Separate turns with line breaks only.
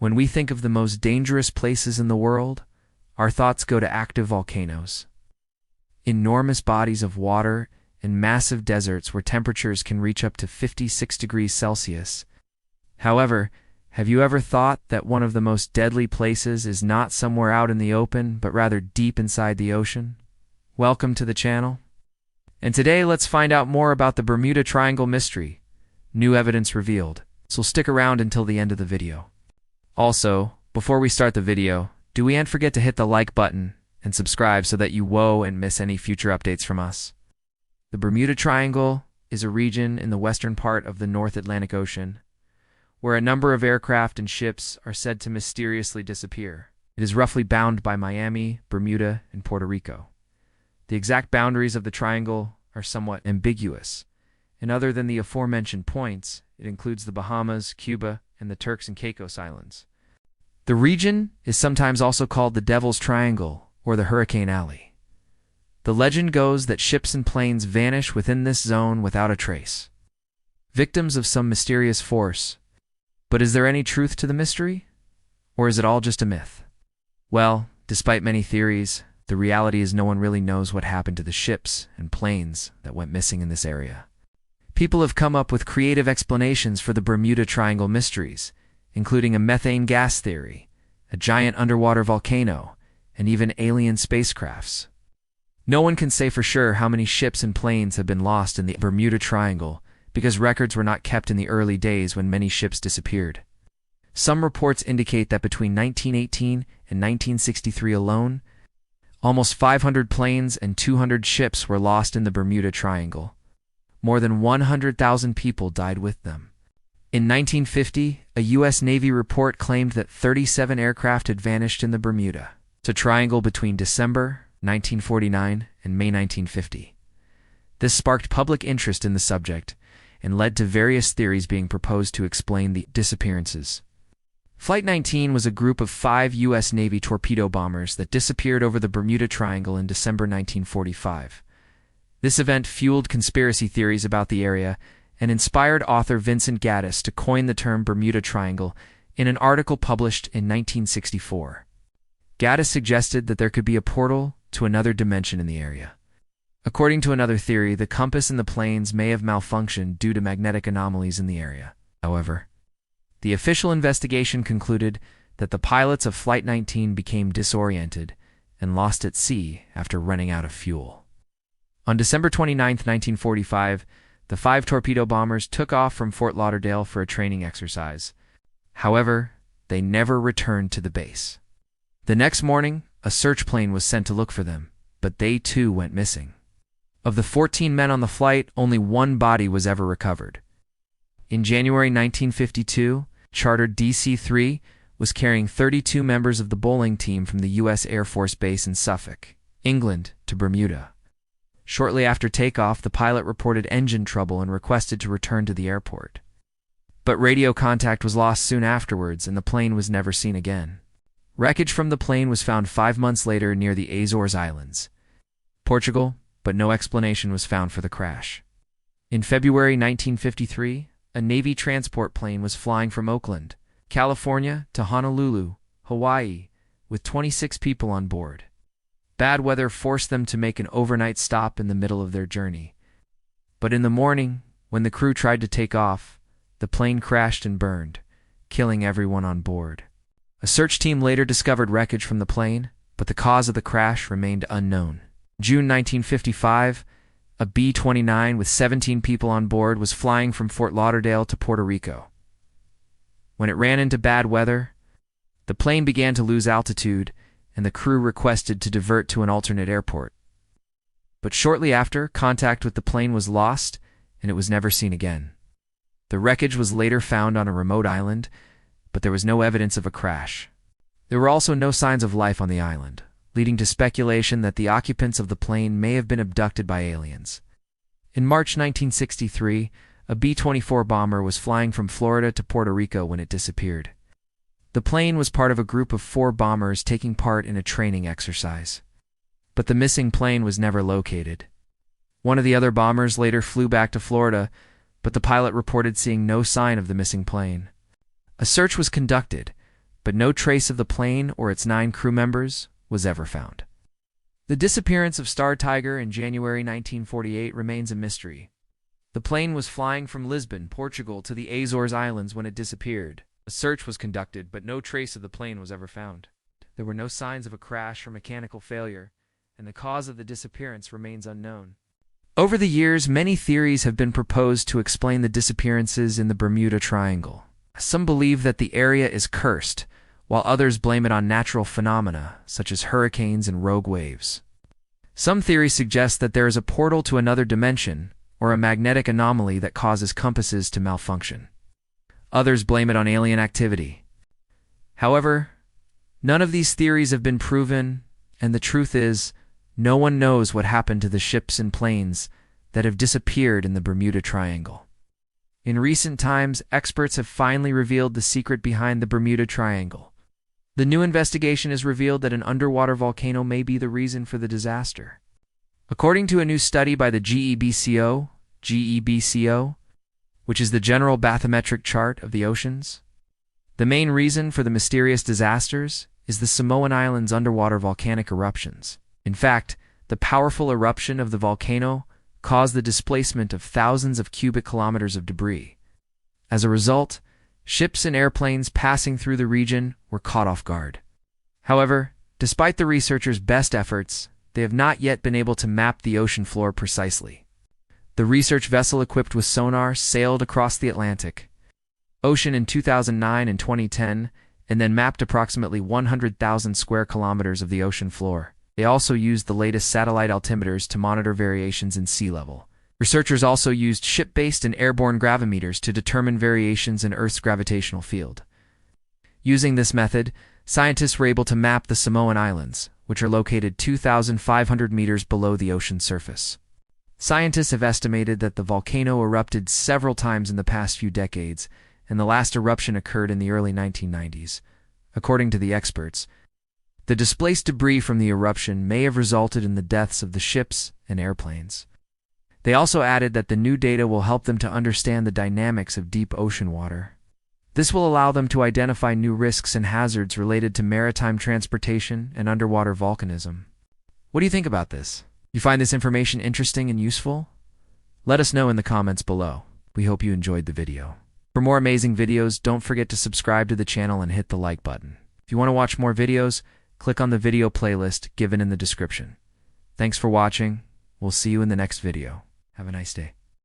When we think of the most dangerous places in the world, our thoughts go to active volcanoes. Enormous bodies of water and massive deserts where temperatures can reach up to 56 degrees Celsius. However, have you ever thought that one of the most deadly places is not somewhere out in the open, but rather deep inside the ocean? Welcome to the channel. And today let's find out more about the Bermuda Triangle mystery. New evidence revealed. So stick around until the end of the video. Also, before we start the video, do we forget to hit the like button and subscribe so that you won't miss any future updates from us. The Bermuda Triangle is a region in the western part of the North Atlantic Ocean, where a number of aircraft and ships are said to mysteriously disappear. It is roughly bounded by Miami, Bermuda, and Puerto Rico. The exact boundaries of the triangle are somewhat ambiguous, and other than the aforementioned points, it includes the Bahamas, Cuba, and the Turks and Caicos Islands. The region is sometimes also called the Devil's Triangle or the Hurricane Alley. The legend goes that ships and planes vanish within this zone without a trace, victims of some mysterious force. But is there any truth to the mystery? Or is it all just a myth? Well, despite many theories, the reality is no one really knows what happened to the ships and planes that went missing in this area. People have come up with creative explanations for the Bermuda Triangle mysteries, including a methane gas theory, a giant underwater volcano, and even alien spacecrafts. No one can say for sure how many ships and planes have been lost in the Bermuda Triangle, because records were not kept in the early days when many ships disappeared. Some reports indicate that between 1918 and 1963 alone, almost 500 planes and 200 ships were lost in the Bermuda Triangle. More than 100,000 people died with them. In 1950, a U.S. Navy report claimed that 37 aircraft had vanished in the Bermuda Triangle between December 1949 and May 1950. This sparked public interest in the subject and led to various theories being proposed to explain the disappearances. Flight 19 was a group of 5 U.S. Navy torpedo bombers that disappeared over the Bermuda Triangle in December 1945. This event fueled conspiracy theories about the area and inspired author Vincent Gaddis to coin the term Bermuda Triangle in an article published in 1964. Gaddis suggested that there could be a portal to another dimension in the area. According to another theory, the compass in the planes may have malfunctioned due to magnetic anomalies in the area. However, the official investigation concluded that the pilots of Flight 19 became disoriented and lost at sea after running out of fuel. On December 29, 1945, the 5 torpedo bombers took off from Fort Lauderdale for a training exercise. However, they never returned to the base. The next morning, a search plane was sent to look for them, but they too went missing. Of the 14 men on the flight, only one body was ever recovered. In January 1952, chartered DC-3 was carrying 32 members of the bowling team from the U.S. Air Force Base in Suffolk, England, to Bermuda. Shortly after takeoff, the pilot reported engine trouble and requested to return to the airport. But radio contact was lost soon afterwards, and the plane was never seen again. Wreckage from the plane was found 5 months later near the Azores Islands, Portugal, but no explanation was found for the crash. In February 1953, a Navy transport plane was flying from Oakland, California to Honolulu, Hawaii, with 26 people on board. Bad weather forced them to make an overnight stop in the middle of their journey. But in the morning, when the crew tried to take off, the plane crashed and burned, killing everyone on board. A search team later discovered wreckage from the plane, but the cause of the crash remained unknown. June 1955, a B-29 with 17 people on board was flying from Fort Lauderdale to Puerto Rico. When it ran into bad weather, the plane began to lose altitude, and the crew requested to divert to an alternate airport. But shortly after, contact with the plane was lost, and it was never seen again. The wreckage was later found on a remote island, but there was no evidence of a crash. There were also no signs of life on the island, leading to speculation that the occupants of the plane may have been abducted by aliens. In March 1963, a B-24 bomber was flying from Florida to Puerto Rico when it disappeared. The plane was part of a group of 4 bombers taking part in a training exercise. But the missing plane was never located. One of the other bombers later flew back to Florida, but the pilot reported seeing no sign of the missing plane. A search was conducted, but no trace of the plane or its 9 crew members was ever found. The disappearance of Star Tiger in January 1948 remains a mystery. The plane was flying from Lisbon, Portugal, to the Azores Islands when it disappeared. A search was conducted, but no trace of the plane was ever found. There were no signs of a crash or mechanical failure, and the cause of the disappearance remains unknown. Over the years, many theories have been proposed to explain the disappearances in the Bermuda Triangle. Some believe that the area is cursed, while others blame it on natural phenomena, such as hurricanes and rogue waves. Some theories suggest that there is a portal to another dimension, or a magnetic anomaly that causes compasses to malfunction. Others blame it on alien activity. However, none of these theories have been proven, and the truth is, no one knows what happened to the ships and planes that have disappeared in the Bermuda Triangle. In recent times, experts have finally revealed the secret behind the Bermuda Triangle. The new investigation has revealed that an underwater volcano may be the reason for the disaster. According to a new study by the GEBCO, which is the General Bathymetric Chart of the Oceans, the main reason for the mysterious disasters is the Samoan Islands' underwater volcanic eruptions. In fact, the powerful eruption of the volcano caused the displacement of thousands of cubic kilometers of debris. As a result, ships and airplanes passing through the region were caught off guard. However, despite the researchers' best efforts, they have not yet been able to map the ocean floor precisely. The research vessel equipped with sonar sailed across the Atlantic Ocean in 2009 and 2010 and then mapped approximately 100,000 square kilometers of the ocean floor. They also used the latest satellite altimeters to monitor variations in sea level. Researchers also used ship-based and airborne gravimeters to determine variations in Earth's gravitational field. Using this method, scientists were able to map the Samoan Islands, which are located 2,500 meters below the ocean surface. Scientists have estimated that the volcano erupted several times in the past few decades, and the last eruption occurred in the early 1990s. According to the experts, the displaced debris from the eruption may have resulted in the deaths of the ships and airplanes. They also added that the new data will help them to understand the dynamics of deep ocean water. This will allow them to identify new risks and hazards related to maritime transportation and underwater volcanism. What do you think about this? You find this information interesting and useful? Let us know in the comments below. We hope you enjoyed the video. For more amazing videos, don't forget to subscribe to the channel and hit the like button. If you want to watch more videos, click on the video playlist given in the description. Thanks for watching. We'll see you in the next video. Have a nice day.